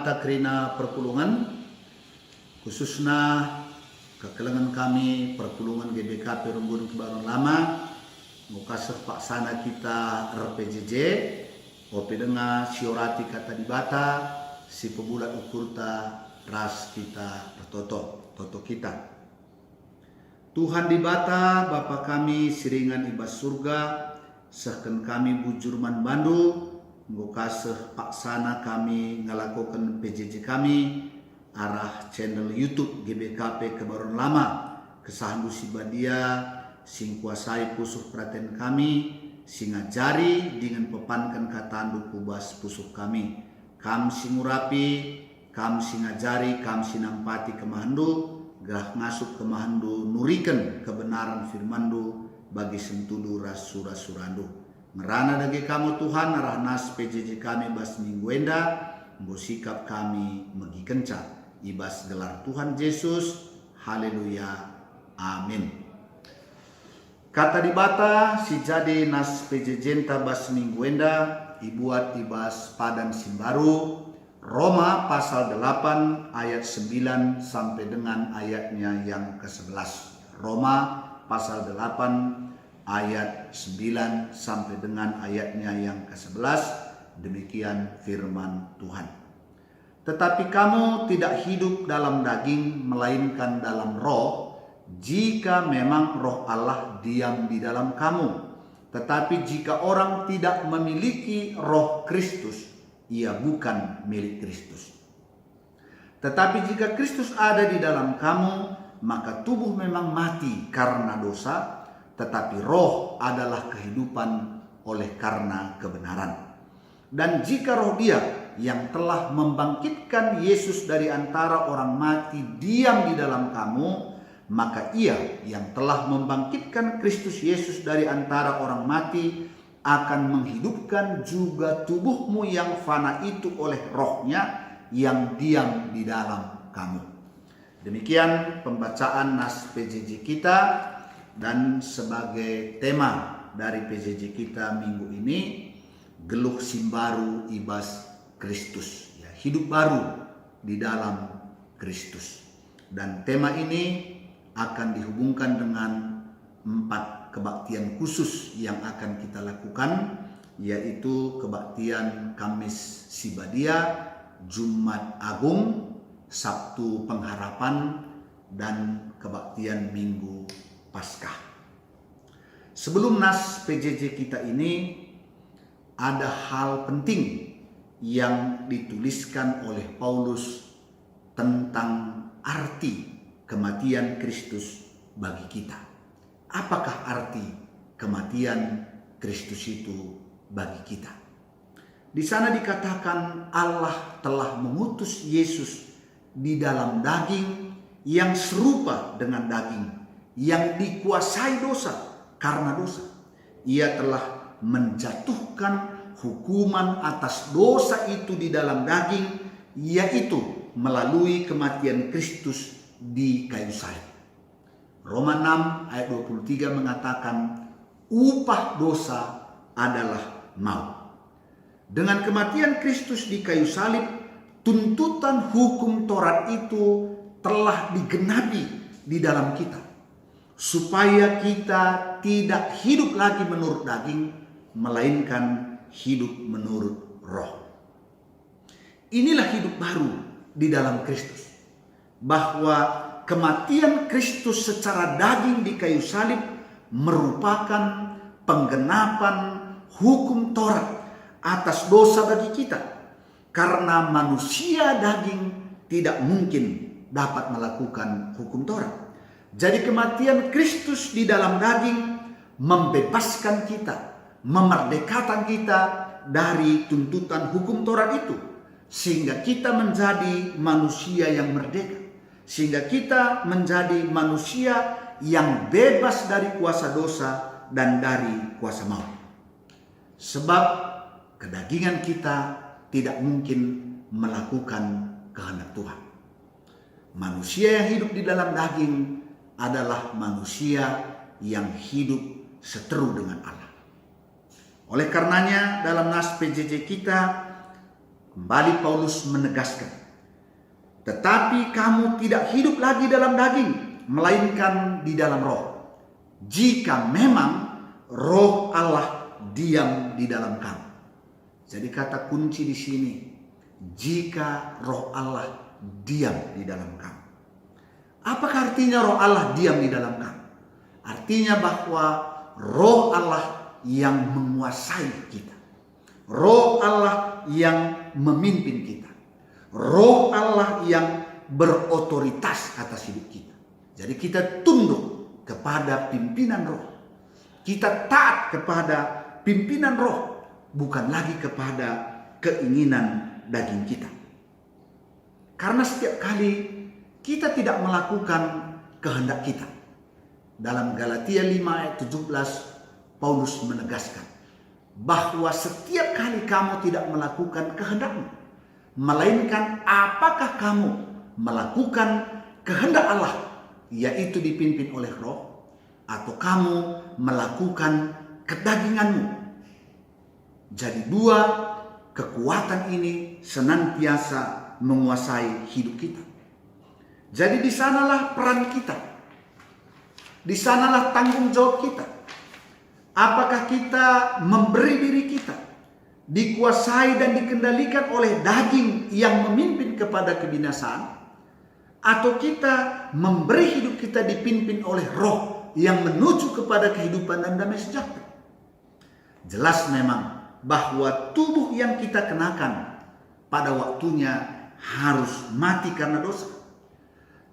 mata kerina perpulungan, khususnya kekelengan kami perpulungan GBKP Rembun Kebaron Lama, muka sepaksana kita RPJJ, ope dengar siorati kata dibata, si pebulat ukurta ras kita toto kita. Tuhan dibata Bapa kami siringan ibas surga, sehken kami bujurman bandu, muka sepaksana kami ngelakukan PJJ kami, arah channel YouTube GBKP Kebaron Lama, kesahandu si badia, sing kuasai pusuh perhatian kami, sing ngajari dengan pepankan katandu kubas pusuh kami. Kam sing urapi, kam sing ngajari, kam sing nampati kemahandu, gerah ngasuk kemahandu nuriken kebenaran firmandu bagi sentudu rasura-surandu. Merana dagi kamu Tuhan, arah nas PJJ kami bas minggu enda, nggo sikap kami megi kenca. Ibas gelar Tuhan Yesus, haleluya, amin. Kata dibata si jadi nas PJJ bas minggu enda, ibuat ibas padan simbaru, Roma pasal 8 ayat 9 sampai dengan ayatnya yang ke-11. Roma pasal 8 ayat 9 sampai dengan ayatnya yang ke-11. Demikian firman Tuhan. Tetapi kamu tidak hidup dalam daging, melainkan dalam roh, jika memang roh Allah diam di dalam kamu. Tetapi jika orang tidak memiliki roh Kristus, ia bukan milik Kristus. Tetapi jika Kristus ada di dalam kamu, maka tubuh memang mati karena dosa, tetapi roh adalah kehidupan oleh karena kebenaran. Dan jika roh Dia yang telah membangkitkan Yesus dari antara orang mati diam di dalam kamu, maka Ia yang telah membangkitkan Kristus Yesus dari antara orang mati akan menghidupkan juga tubuhmu yang fana itu oleh rohnya yang diam di dalam kamu. Demikian pembacaan nas PJJ kita, dan sebagai tema dari PJJ kita minggu ini, geluh simbaru ibas Kristus, ya, hidup baru di dalam Kristus. Dan tema ini akan dihubungkan dengan 4 kebaktian khusus yang akan kita lakukan, yaitu kebaktian Kamis Sibadia, Jumat Agung, Sabtu Pengharapan, dan kebaktian Minggu Paskah. Sebelum nas PJJ kita ini, ada hal penting yang dituliskan oleh Paulus tentang arti kematian Kristus bagi kita. Apakah arti kematian Kristus itu bagi kita? Di sana dikatakan Allah telah mengutus Yesus di dalam daging yang serupa dengan daging, yang dikuasai dosa karena dosa. Ia telah menjatuhkan hukuman atas dosa itu di dalam daging, yaitu melalui kematian Kristus di kayu salib. Roma 6 ayat 23 mengatakan upah dosa adalah maut. Dengan kematian Kristus di kayu salib, tuntutan hukum Taurat itu telah digenapi di dalam kita, supaya kita tidak hidup lagi menurut daging, melainkan hidup menurut roh. Inilah hidup baru di dalam Kristus, bahwa kematian Kristus secara daging di kayu salib merupakan penggenapan hukum Taurat atas dosa bagi kita, karena manusia daging tidak mungkin dapat melakukan hukum Taurat. Jadi kematian Kristus di dalam daging membebaskan kita, memerdekakan kita dari tuntutan hukum Taurat itu, sehingga kita menjadi manusia yang merdeka, sehingga kita menjadi manusia yang bebas dari kuasa dosa dan dari kuasa maut. Sebab kedagingan kita tidak mungkin melakukan kehendak Tuhan. Manusia yang hidup di dalam daging adalah manusia yang hidup seteru dengan Allah. Oleh karenanya dalam nas PJJ kita, Kembali Paulus menegaskan, tetapi kamu tidak hidup lagi dalam daging, melainkan di dalam roh. Jika memang roh Allah diam di dalam kamu. Jadi kata kunci di sini, jika roh Allah diam di dalam kamu. Apakah artinya roh Allah diam di dalam kamu? Artinya bahwa roh Allah yang menguasai kita. Roh Allah yang memimpin kita. Roh Allah yang berotoritas atas hidup kita. Jadi kita tunduk kepada pimpinan roh. Kita taat kepada pimpinan roh, bukan lagi kepada keinginan daging kita. Karena setiap kali kita tidak melakukan kehendak kita. Dalam Galatia 5 ayat 17, Paulus menegaskan bahwa setiap kali kamu tidak melakukan kehendakmu, melainkan apakah kamu melakukan kehendak Allah, yaitu dipimpin oleh roh, atau kamu melakukan kedaginganmu. Jadi dua kekuatan ini senantiasa menguasai hidup kita. Jadi di sanalah peran kita. Di sanalah tanggung jawab kita. Apakah kita memberi diri kita dikuasai dan dikendalikan oleh daging yang memimpin kepada kebinasaan, atau kita memberi hidup kita dipimpin oleh roh yang menuju kepada kehidupan dan damai sejahtera? Jelas memang bahwa tubuh yang kita kenakan pada waktunya harus mati karena dosa.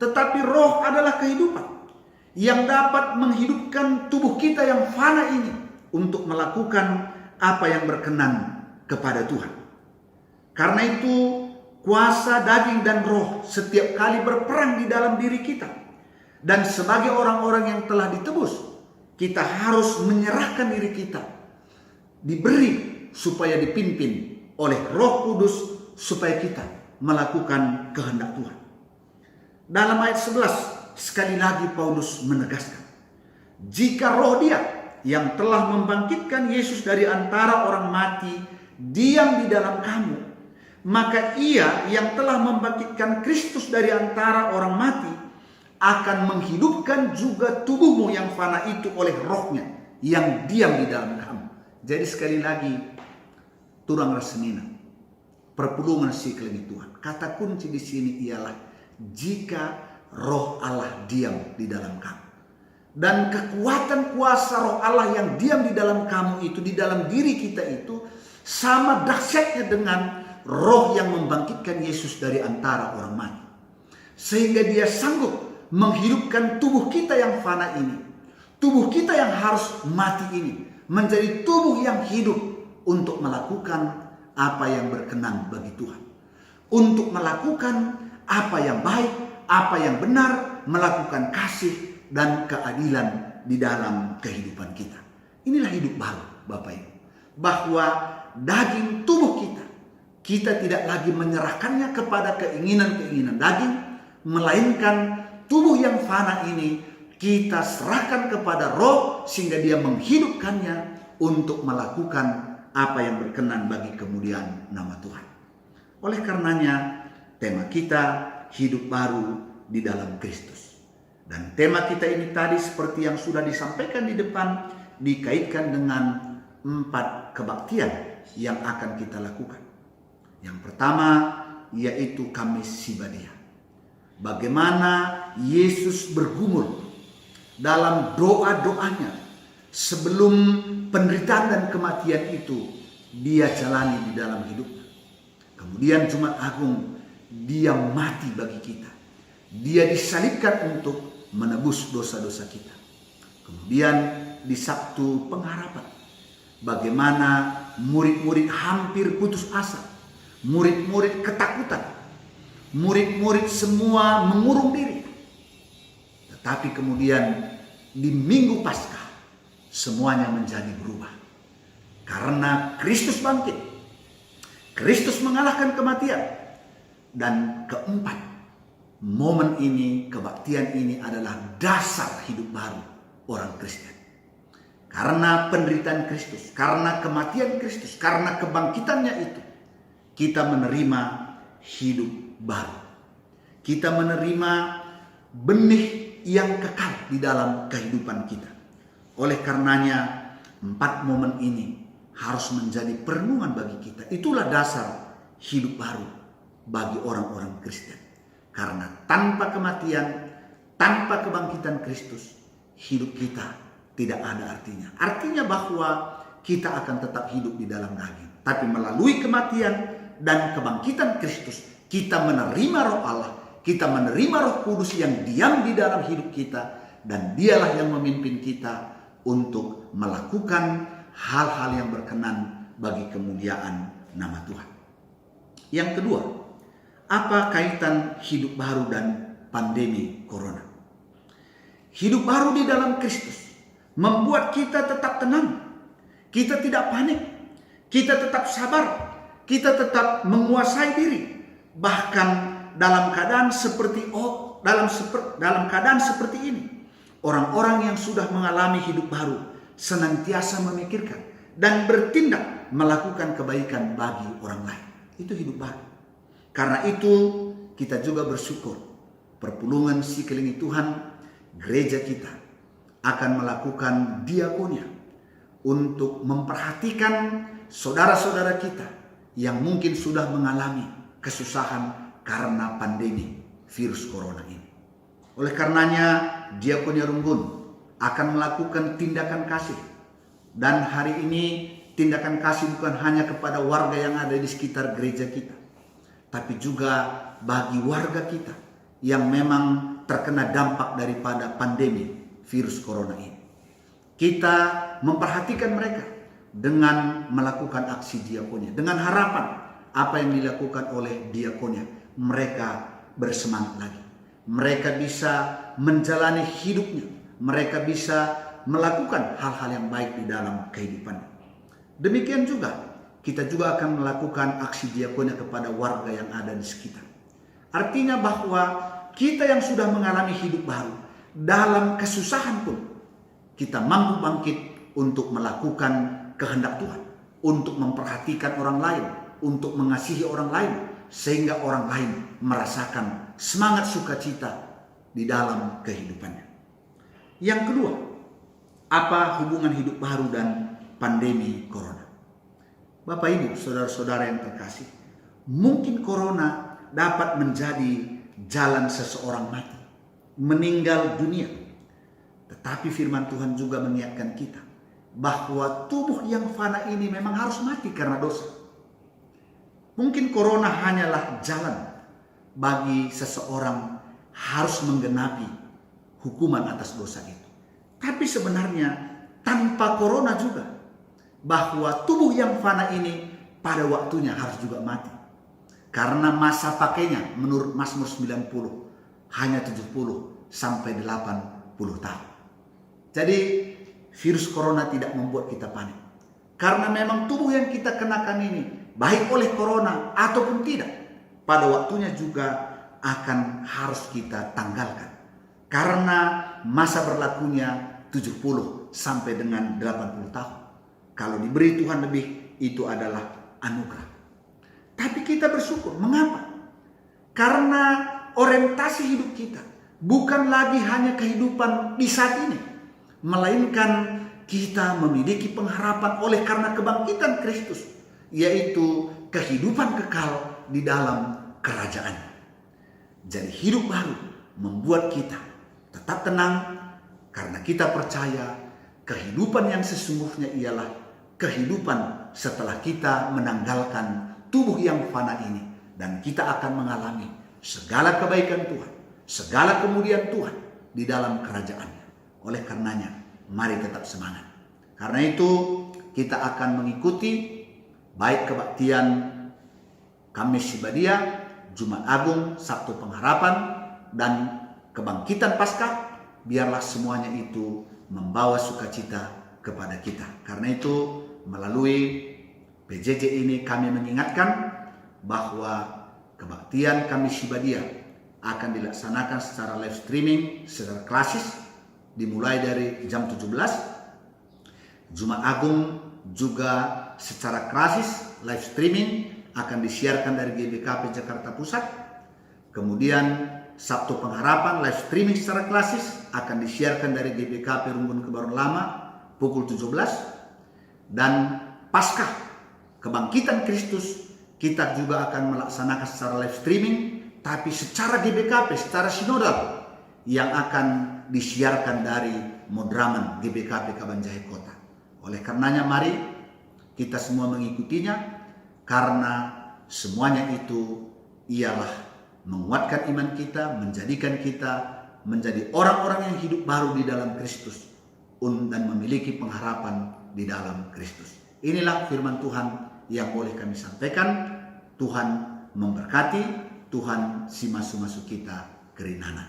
Tetapi roh adalah kehidupan yang dapat menghidupkan tubuh kita yang fana ini untuk melakukan apa yang berkenan kepada Tuhan. Karena itu kuasa daging dan roh setiap kali berperang di dalam diri kita. Dan sebagai orang-orang yang telah ditebus, kita harus menyerahkan diri kita, diberi supaya dipimpin oleh Roh Kudus supaya kita melakukan kehendak Tuhan. Dalam ayat 11 sekali lagi Paulus menegaskan, jika roh Dia yang telah membangkitkan Yesus dari antara orang mati diam di dalam kamu, maka Ia yang telah membangkitkan Kristus dari antara orang mati akan menghidupkan juga tubuhmu yang fana itu oleh rohnya yang diam di dalam kamu. Jadi sekali lagi, turang rasenina, perpulungan si kelebih Tuhan. Kata kunci di sini ialah jika roh Allah diam di dalam kamu. Dan kekuatan kuasa roh Allah yang diam di dalam kamu itu, di dalam diri kita itu, sama dahsyatnya dengan roh yang membangkitkan Yesus dari antara orang mati. Sehingga Dia sanggup menghidupkan tubuh kita yang fana ini, tubuh kita yang harus mati ini, menjadi tubuh yang hidup untuk melakukan apa yang berkenan bagi Tuhan, untuk melakukan apa yang baik, apa yang benar, melakukan kasih dan keadilan di dalam kehidupan kita. Inilah hidup baru, Bapak Ibu, bahwa daging tubuh kita tidak lagi menyerahkannya kepada keinginan-keinginan daging, melainkan tubuh yang fana ini kita serahkan kepada roh sehingga Dia menghidupkannya untuk melakukan apa yang berkenan bagi kemuliaan nama Tuhan. Oleh karenanya tema kita hidup baru di dalam Kristus. Dan tema kita ini tadi seperti yang sudah disampaikan di depan dikaitkan dengan 4 kebaktian yang akan kita lakukan. Yang pertama yaitu Kamis Sibadia. Bagaimana Yesus bergumul dalam doa-doanya sebelum penderitaan dan kematian itu Dia jalani di dalam hidupnya. Kemudian Jumat Agung Dia mati bagi kita. Dia disalibkan untuk menebus dosa-dosa kita. Kemudian di Sabtu Pengharapan, bagaimana murid-murid hampir putus asa, murid-murid ketakutan, murid-murid semua mengurung diri. Tetapi kemudian di Minggu Paskah semuanya menjadi berubah. Karena Kristus bangkit, Kristus mengalahkan kematian. Dan keempat, momen ini, kebaktian ini adalah dasar hidup baru orang Kristen. Karena penderitaan Kristus, karena kematian Kristus, karena kebangkitannya itu, kita menerima hidup baru. Kita menerima benih yang kekal di dalam kehidupan kita. Oleh karenanya 4 momen ini harus menjadi perenungan bagi kita. Itulah dasar hidup baru bagi orang-orang Kristen. Karena tanpa kematian, tanpa kebangkitan Kristus, hidup kita tidak ada artinya. Artinya bahwa kita akan tetap hidup di dalam daging. Tapi melalui kematian dan kebangkitan Kristus, kita menerima Roh Allah, kita menerima Roh Kudus yang diam di dalam hidup kita, dan dialah yang memimpin kita untuk melakukan hal-hal yang berkenan bagi kemuliaan nama Tuhan. Yang kedua, apa kaitan hidup baru dan pandemi corona? Hidup baru di dalam Kristus membuat kita tetap tenang. Kita tidak panik. Kita tetap sabar. Kita tetap menguasai diri. Bahkan dalam keadaan seperti ini, orang-orang yang sudah mengalami hidup baru senantiasa memikirkan dan bertindak melakukan kebaikan bagi orang lain. Itu hidup baru. Karena itu kita juga bersyukur perpulungan Sekeliling Tuhan, gereja kita akan melakukan diakonia untuk memperhatikan saudara-saudara kita yang mungkin sudah mengalami kesusahan karena pandemi virus corona ini. Oleh karenanya Diakonia Runggun akan melakukan tindakan kasih. Dan hari ini tindakan kasih bukan hanya kepada warga yang ada di sekitar gereja kita, tapi juga bagi warga kita yang memang terkena dampak daripada pandemi virus corona ini. Kita memperhatikan mereka dengan melakukan aksi diakonia, dengan harapan apa yang dilakukan oleh diakonia, mereka bersemangat lagi. Mereka bisa menjalani hidupnya, mereka bisa melakukan hal-hal yang baik di dalam kehidupannya. Demikian juga kita juga akan melakukan aksi diakonia kepada warga yang ada di sekitar. Artinya bahwa kita yang sudah mengalami hidup baru, dalam kesusahan pun kita mampu bangkit untuk melakukan kehendak Tuhan, untuk memperhatikan orang lain, untuk mengasihi orang lain, sehingga orang lain merasakan semangat sukacita di dalam kehidupannya. Yang kedua, apa hubungan hidup baru dan pandemi corona? Bapak Ibu, saudara-saudara yang terkasih, mungkin corona dapat menjadi jalan seseorang mati, meninggal dunia. Tetapi firman Tuhan juga mengingatkan kita bahwa tubuh yang fana ini memang harus mati karena dosa. Mungkin corona hanyalah jalan bagi seseorang harus menggenapi hukuman atas dosa itu. Tapi sebenarnya tanpa corona juga, bahwa tubuh yang fana ini pada waktunya harus juga mati. Karena masa pakainya menurut Mazmur 90 hanya 70 sampai 80 tahun. Jadi virus corona tidak membuat kita panik. Karena memang tubuh yang kita kenakan ini, baik oleh corona ataupun tidak, pada waktunya juga akan harus kita tanggalkan. Karena masa berlakunya 70 sampai dengan 80 tahun. Kalau diberi Tuhan lebih, itu adalah anugerah. Tapi kita bersyukur. Mengapa? Karena orientasi hidup kita bukan lagi hanya kehidupan di saat ini, melainkan kita memiliki pengharapan oleh karena kebangkitan Kristus, yaitu kehidupan kekal di dalam kerajaan. Jadi hidup baru membuat kita tetap tenang karena kita percaya kehidupan yang sesungguhnya ialah kehidupan setelah kita menanggalkan tubuh yang fana ini, dan kita akan mengalami segala kebaikan Tuhan, segala kemuliaan Tuhan di dalam kerajaannya. Oleh karenanya, mari tetap semangat. Karena itu kita akan mengikuti baik kebaktian Kamis Sibadia, Jumat Agung, Sabtu Pengharapan, dan kebangkitan Paskah. Biarlah semuanya itu membawa sukacita kepada kita. Karena itu melalui PJJ ini kami mengingatkan bahwa kebaktian Kamis Sibadia akan dilaksanakan secara live streaming, secara klasis, dimulai dari jam 17. Jumat Agung juga secara klasis live streaming akan disiarkan dari GBKP Jakarta Pusat. Kemudian Sabtu Pengharapan live streaming secara klasis akan disiarkan dari GBKP Rumbun Kebaruan Lama pukul 17. Dan Paskah Kebangkitan Kristus kita juga akan melaksanakan secara live streaming, tapi secara GBKP, secara sinodal, yang akan disiarkan dari Modraman GBKP Kabanjahe Kota. Oleh karenanya mari kita semua mengikutinya, karena semuanya itu ialah menguatkan iman kita, menjadikan kita menjadi orang-orang yang hidup baru di dalam Kristus dan memiliki pengharapan di dalam Kristus. Inilah firman Tuhan yang boleh kami sampaikan. Tuhan memberkati, Tuhan si masuk-masuk kita kerinana.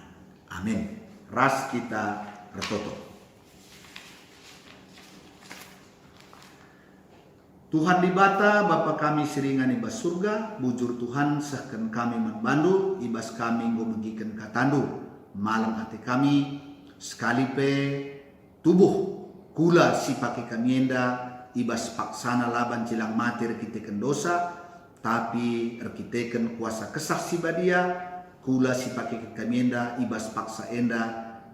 Amin. Ras kita retoto. Tuhan di bata, Bapa kami siringan ibas surga, bujur Tuhan sahkan kami membandu, ibas kami ngomegikan katandu. Malam hati kami, sekali pe tubuh, kula si pakai kamienda, ibas paksana laban cilang mati rekiteken dosa, tapi rekiteken kuasa kesah si badia, kula si pakai kamienda, ibas paksa enda,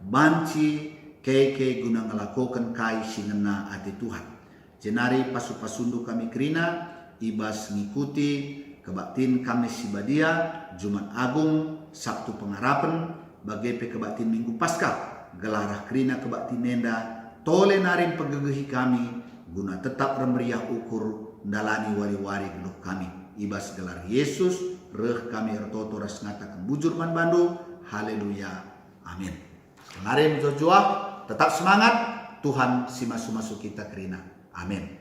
banci keke guna ngelakokan kai singena ati Tuhan. Jenari pasu-pasundu kami kerina, ibas ngikuti kebaktin kami si badia, Jumat Agung, Sabtu Pengharapan, bagepe kebaktin Minggu Paskah, gelarah kerina kebaktin nenda, tole narin pegegehi kami, guna tetap remeriah ukur dalani wari-wari geluh kami. Ibas gelar Yesus, reh kami ertoto ras ngatakan bujur man bandu, haleluya, amin. Mari menjojoah, tetap semangat, Tuhan si masuk-masuk kita kerina. Amin.